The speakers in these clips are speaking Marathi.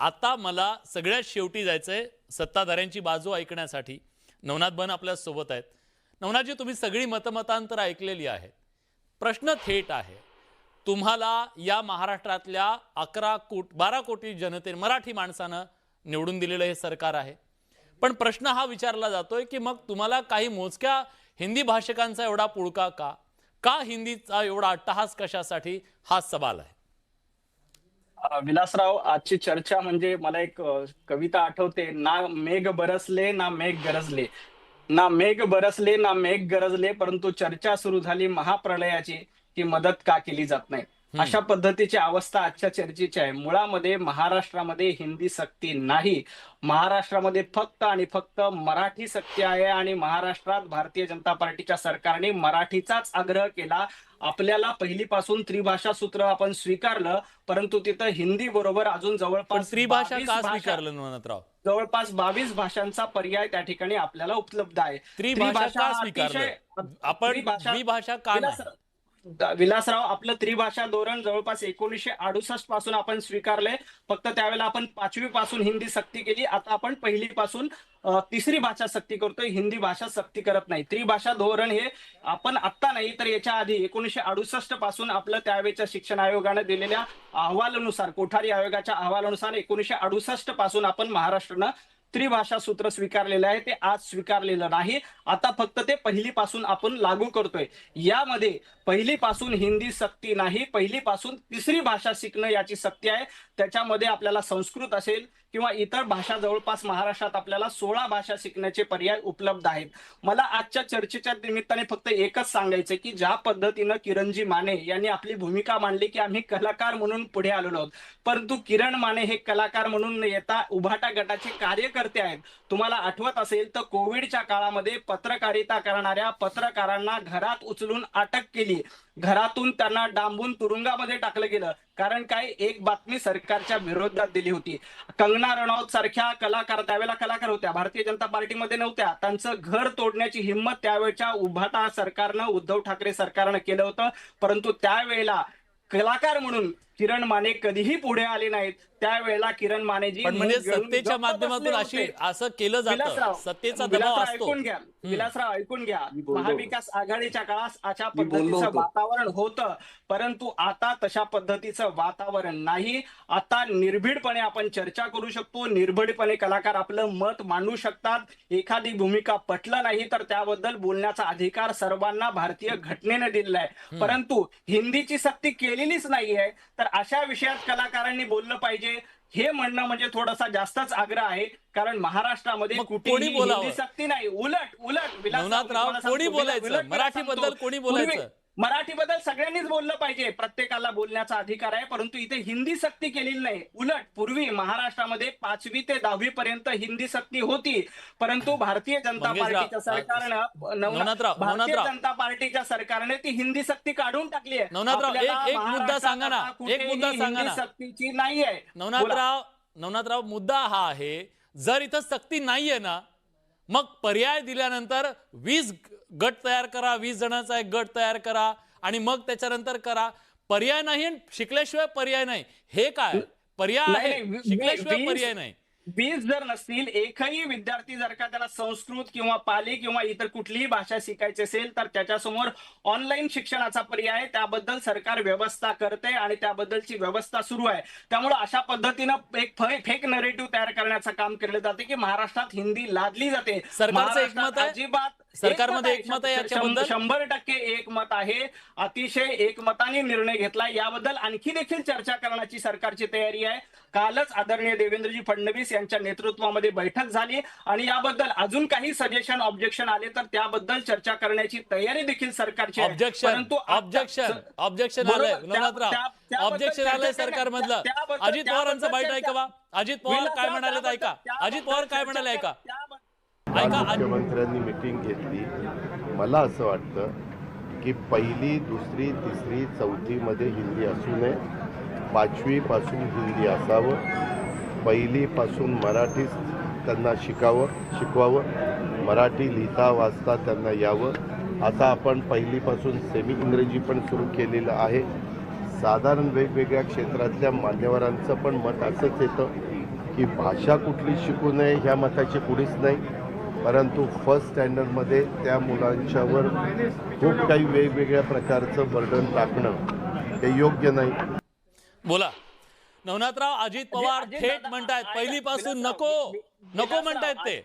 आता मला सगळ्यात शेवटी जायचंय सत्ताधाऱ्यांची बाजू ऐकण्यासाठी। नवनाथ बन आपल्या सोबत आहेत। नवनाथजी, तुम्ही सगळी मतमतांतर ऐकलेली आहेत। प्रश्न थेट आहे, तुम्हाला या महाराष्ट्रातल्या 12 कोटी जनतेने मराठी माणसानं निवडून दिलेलं हे सरकार आहे। पण प्रश्न हा विचारला जातोय की मग तुम्हाला काही मोजक्या हिंदी भाषिकांचा एवढा पुळका का? का हिंदीचा एवढा अट्टहास कशासाठी? हा सवाल आहे। विलासराव, आजची चर्चा म्हणजे मला एक कविता आठवते, ना मेघ बरसले ना मेघ गरजले, ना मेघ बरसले ना मेघ गरजले, परंतु चर्चा सुरू झाली महाप्रलयाची, की मदत का केली जात नाही। अशा पद्धतीची अवस्था आजच्या चर्चेची आहे। मुळामध्ये महाराष्ट्रामध्ये हिंदी सक्ती नाही, महाराष्ट्रामध्ये फक्त आणि फक्त मराठी सक्ती आहे। आणि महाराष्ट्रात भारतीय जनता पार्टीच्या सरकारने मराठीचाच आग्रह केला। आपल्याला पहिलीपासून त्रिभाषा सूत्र आपण स्वीकारलं, परंतु तिथं हिंदी बरोबर अजून जवळपास त्रिभाषा का स्वीकारलं नवनाथराव? जवळपास 22 भाषांचा पर्याय त्या ठिकाणी आपल्याला उपलब्ध आहे। त्रिभाषा का स्वीकारलं आपण? त्रिभाषा का नाही? विलासराव, आपलं त्रिभाषा धोरण जवळपास 1968 पासून आपण स्वीकारलंय। फक्त त्यावेळेला आपण 5वी पासून हिंदी सक्ती केली, आता आपण पहिली पासून तिसरी भाषा सक्ती करतोय, हिंदी भाषा सक्ती करत नाही। त्रिभाषा धोरण हे आपण आत्ता नाही तर याच्या आधी 1968 पासून आपलं त्यावेळेच्या शिक्षण आयोगाने दिलेल्या अहवालानुसार, कोठारी आयोगाच्या अहवालानुसार 1968 पासून आपण महाराष्ट्रानं त्रिभाषा सूत्र स्वीकारलेलं आहे। ते आज स्वीकारलेलं नाही, आता फक्त ते पहिलीपासून आपण लागू करतोय। यामध्ये पहिलीपासून हिंदी सक्ती नाही, पहिलीपासून तिसरी भाषा शिकणं याची सक्ती आहे। त्याच्यामध्ये आपल्याला संस्कृत असेल किंवा इतर भाषा, जवळपास महाराष्ट्रात आपल्याला 16 भाषा शिकण्याचे पर्याय उपलब्ध आहेत। मला आजच्या चर्चेच्या निमित्ताने फक्त एकच सांगायचं की ज्या पद्धतीनं किरणजी माने यांनी आपली भूमिका मांडली की आम्ही कलाकार म्हणून पुढे आलेलो आहोत, परंतु किरण माने हे कलाकार म्हणून न येता उभाटा गटाचे कार्यकर्ते आहेत। तुम्हाला आठवत असेल तर कोविडच्या काळामध्ये पत्रकारिता करणाऱ्या पत्रकारांना घरात उचलून अटक केली, घरातून त्यांना डांबून तुरुंगामध्ये टाकलं गेलं। कारण काय? एक बातमी सरकारच्या विरोधात दिली होती। कंगना रनौत सारख्या कलाकार, त्यावेळेला कलाकार होत्या, भारतीय जनता पार्टीमध्ये नव्हत्या, त्यांचं घर तोडण्याची हिंमत त्यावेळच्या उभाटा सरकारनं, उद्धव ठाकरे सरकारनं केलं होतं। परंतु त्यावेळेला कलाकार म्हणून किरण माने कधीही पुढे आले नाहीत। त्यावेळेला किरण मानेजी म्हणजे सत्तेच्या माध्यमातून असं केलं जातं, सत्तेचा दबाव असतो। ऐकून घ्या विलासराव, ऐकून घ्या। महाविकास आघाडीच्या काळात अशा पद्धतीचं वातावरण होतं, परंतु आता तशा पद्धतीचं वातावरण नाही। आता निर्भीडपणे आपण चर्चा करू शकतो, निर्भीडपणे कलाकार आपलं मत मांडू शकतात। एखादी भूमिका पटलं नाही तर त्याबद्दल बोलण्याचा अधिकार सर्वांना भारतीय घटनेने दिलेला आहे, परंतु हिंदीची सक्ती केलेलीच नाहीये। तर अशा विषयात कलाकारांनी बोललं पाहिजे हे म्हणणं म्हणजे थोडासा जास्तच आग्रह आहे। कारण महाराष्ट्रामध्ये कुठेही हिंदी सक्ती नाही, उलट नवनाथराव, कोणी बोलायचं मराठीबद्दल? कोणी बोलायचं मराठीबद्दल? सगळ्यांनीच बोललं पाहिजे, प्रत्येकाला बोलण्याचा अधिकार आहे, परंतु इथे हिंदी सक्ती केलेली नाही। उलट पूर्वी महाराष्ट्रामध्ये 5वी ते 10वी पर्यंत हिंदी सक्ती होती, परंतु भारतीय जनता पार्टीच्या सरकारने ती हिंदी सक्ती काढून टाकली आहे। नवनाथराव, एक मुद्दा सांगा ना, एक मुद्दा सांगा ना। सक्तीची नाहीये नवनाथराव, मुद्दा हा आहे, जर इथं सक्ती नाहीये ना, मग पर्याय दिल्यानंतर 20 गट तयार करा, 20 जणांचा एक गट तयार करा आणि मग त्याच्यानंतर करा। पर्याय नाही, शिकल्याशिवाय पर्याय नाही, हे काय पर्याय आहे? शिकल्याशिवाय पर्याय नाही। 20 जर नसतील, एकही विद्यार्थी जर का त्याला संस्कृत किंवा पाली किंवा इतर कुठलीही भाषा शिकायची असेल तर त्याच्यासमोर ऑनलाईन शिक्षणाचा पर्याय आहे। त्याबद्दल सरकार व्यवस्था करते आणि त्याबद्दलची व्यवस्था सुरू आहे। त्यामुळे अशा पद्धतीनं एक फेक नरेटिव्ह तयार करण्याचं काम केलं जाते की महाराष्ट्रात हिंदी लादली जाते। सरकारचं एकमत आहे, अजिबात सरकारमध्ये एकमत आहे याच्याबद्दल? 100% एकमत आहे, अतिशय एकमताने निर्णय घेतला। याबद्दल आणखी देखील चर्चा करण्याची सरकारची तयारी आहे। कालच आदरणीय देवेंद्रजी फडणवीस यांच्या नेतृत्वामध्ये बैठक झाली आणि याबद्दल अजून काही सजेशन, ऑब्जेक्शन आले तर त्याबद्दल चर्चा करण्याची तयारी देखील सरकारची आहे। परंतु ऑब्जेक्शन आलंय नवनाथराव, ऑब्जेक्शन आलंय सरकारमधलं। अजित पवारांचं बाईट ऐका, अजित पवार काय म्हणाले ऐका, अजित पवार काय म्हणाले ऐका। मुख्यमंत्र्यांनी मीटिंग घेतली। मला असं वाटतं की पहिली, दुसरी, तिसरी, चौथीमध्ये हिंदी असू नये, 5वी पासून हिंदी असावं, पहिलीपासून मराठी त्यांना शिकवावं, मराठी लिहिता वाचता त्यांना यावं। आता आपण पहिलीपासून सेमी इंग्रजी पण सुरू केलेलं आहे। साधारण वेगवेगळ्या क्षेत्रातल्या मान्यवरांचं पण मत असंच येतं की भाषा कुठली शिकू नये ह्या मताची कुणीच नाही, परंतु फर्स्ट स्टँडर्डमध्ये त्या मुलांच्यावर खूप काही वेगवेगळ्या प्रकारचं बर्डन टाकणं हे योग्य नाही. बोला नवनाथराव. अजित पवार अजित थेट दादा, म्हणतायत ऐका, पहिलीपासून नको विलासराव, म्हणतायत ते.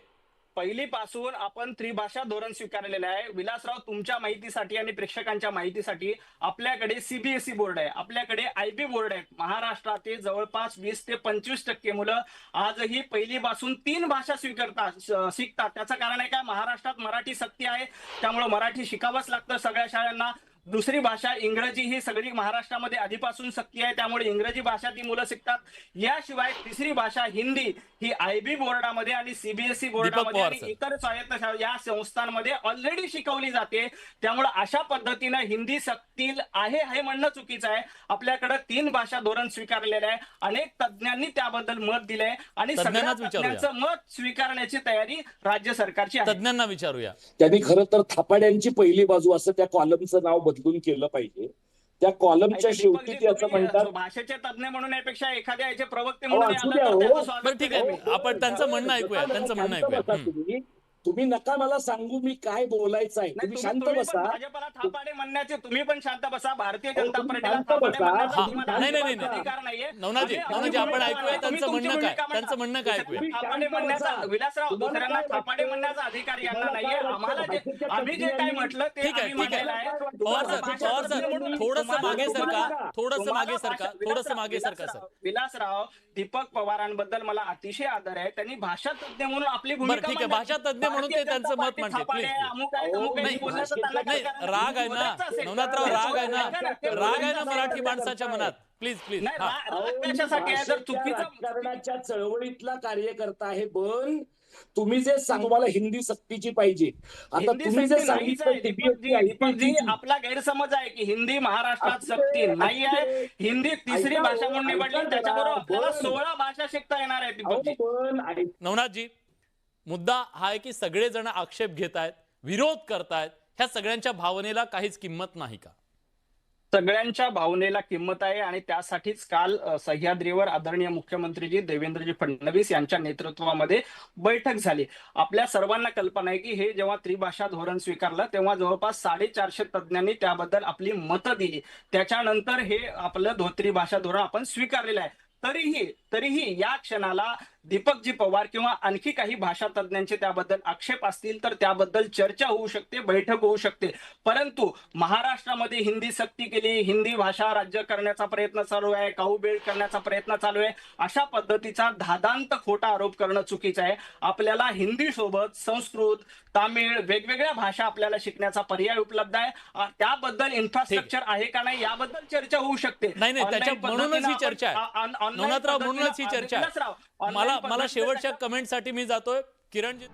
पहिलीपासून आपण त्रिभाषा धोरण स्वीकारलेलं आहे. विलासराव, तुमच्या माहितीसाठी आणि प्रेक्षकांच्या माहितीसाठी आपल्याकडे सीबीएसई बोर्ड आहे, आपल्याकडे आयबी बोर्ड आहे. महाराष्ट्रातील जवळपास 20 ते 25% मुलं आजही पहिलीपासून 3 भाषा शिकतात. त्याचं कारण आहे काय? महाराष्ट्रात मराठी सक्ती आहे, त्यामुळे मराठी शिकावंच लागतं सगळ्या शाळांना. दुसरी भाषा इंग्रजी ही सगळी महाराष्ट्रामध्ये आधीपासून सक्ती आहे, त्यामुळे इंग्रजी भाषा ती मुलं शिकतात. याशिवाय तिसरी भाषा हिंदी ही आयबी बोर्डामध्ये आणि सीबीएसई बोर्डामध्ये आणि इतर स्वायत्त या संस्थांमध्ये ऑलरेडी शिकवली जाते. त्यामुळे अशा पद्धतीनं हिंदी सक्ती आहे हे म्हणणं चुकीचं आहे. आपल्याकडे 3 भाषा धोरण स्वीकारलेलं आहे. अनेक तज्ज्ञांनी त्याबद्दल मत दिलंय आणि सगळ्या तज्ज्ञांचं मत स्वीकारण्याची तयारी राज्य सरकारची आहे. तज्ज्ञांना विचारूया. त्यांनी खरं तर थापाड्यांची पहिली बाजू असं त्या कॉलमचं नाव बदलून केलं पाहिजे. त्या कॉलमच्या शेवटी ते असं म्हणतात, भाषेचे तज्ञ म्हणून यापेक्षा एखाद्या याचे प्रवक्ते असू द्या, बरं ठीक आहे, आपण त्यांचं म्हणणं ऐकूया. तुम्ही नका मला सांगू मी काय बोलायचं आहे. तुम्ही शांत बसा. भाजपला थापाडे म्हणण्याचे तुम्ही पण शांत बसा. भारतीय जनता पार्टीला शांत थापाडे बसा. म्हणण्याचा तुम्हाला नाही. अधिकार नाहीये. नवनाथजी आपण ऐकूया त्यांचं म्हणणं काय ऐकूया. थापाडे म्हणण्याचा, विलासराव, दुसऱ्यांना थापाडे म्हणण्याचा अधिकार यांना नाहीये. आम्हाला आम्ही जे काय म्हटलं ते आम्ही म्हटलेलं आहे. पवार सर थोडंसं मागे सरका सर. विलासराव, दीपक पवारांबद्दल मला अतिशय आदर आहे. त्यांनी भाषा तज्ञ म्हणून आपली भूमिका ठीक आहे, भाषा तज्ञ म्हणून ते त्यांचं मत मांडते. प्लीज नाही, राग आहे ना नवनाथराव, राग आहे ना मराठी माणसाच्या मनात. प्लीज राजकारणाच्या चळवळीतला कार्यकर्ता आहे. पण तुम्ही जे मला हिंदी सक्तीची पाहिजे, आता तुम्ही जे सांगितलं आपला गैरसमज आहे की हिंदी महाराष्ट्रात सक्ती नाही आहे. हिंदी तिसरी भाषा म्हणून निवडली, त्याच्याबरोबर आपल्याला 16 भाषा शिकता येणार आहे. नवनाथजी, मुद्दा हा आहे की सगळेजण आक्षेप घेत आहेत, विरोध करतायत. ह्या सगळ्यांच्या भावनेला काहीच किंमत नाही का? सगळ्यांच्या भावनेला किंमत आहे आणि त्यासाठीच काल सह्याद्रीवर आदरणीय मुख्यमंत्रीजी देवेंद्रजी फडणवीस यांच्या नेतृत्वामध्ये बैठक झाली. आपल्या सर्वांना कल्पना आहे की हे जेव्हा त्रिभाषा धोरण स्वीकारलं तेव्हा जवळपास 450 तज्ज्ञांनी त्याबद्दल आपली मतं दिली. त्याच्यानंतर हे आपलं त्रिभाषा धोरण आपण स्वीकारलेलं आहे. तरीही या क्षणाला दीपकजी पवार किंवा आणखी काही भाषा तज्ज्ञांचे त्याबद्दल आक्षेप असतील तर त्याबद्दल चर्चा होऊ शकते, बैठक होऊ शकते. परंतु महाराष्ट्रामध्ये हिंदी सक्ती केली, हिंदी भाषा राज्य करण्याचा प्रयत्न चालू आहे, काऊबेळ करण्याचा प्रयत्न चालू आहे, अशा पद्धतीचा धादांत खोटा आरोप करणं चुकीचं आहे. आपल्याला हिंदी सोबत संस्कृत, तामिळ वेगवेगळ्या भाषा आपल्याला शिकण्याचा पर्याय उपलब्ध आहे. त्याबद्दल इन्फ्रास्ट्रक्चर आहे का नाही याबद्दल चर्चा होऊ शकते. नाही, त्याच्या म्हणूनच ही चर्चा आहे नवनाथराव, म्हणूनच ही चर्चा आहे. मला शेवटच्या कमेंटसाठी मी जातोय. किरणजी.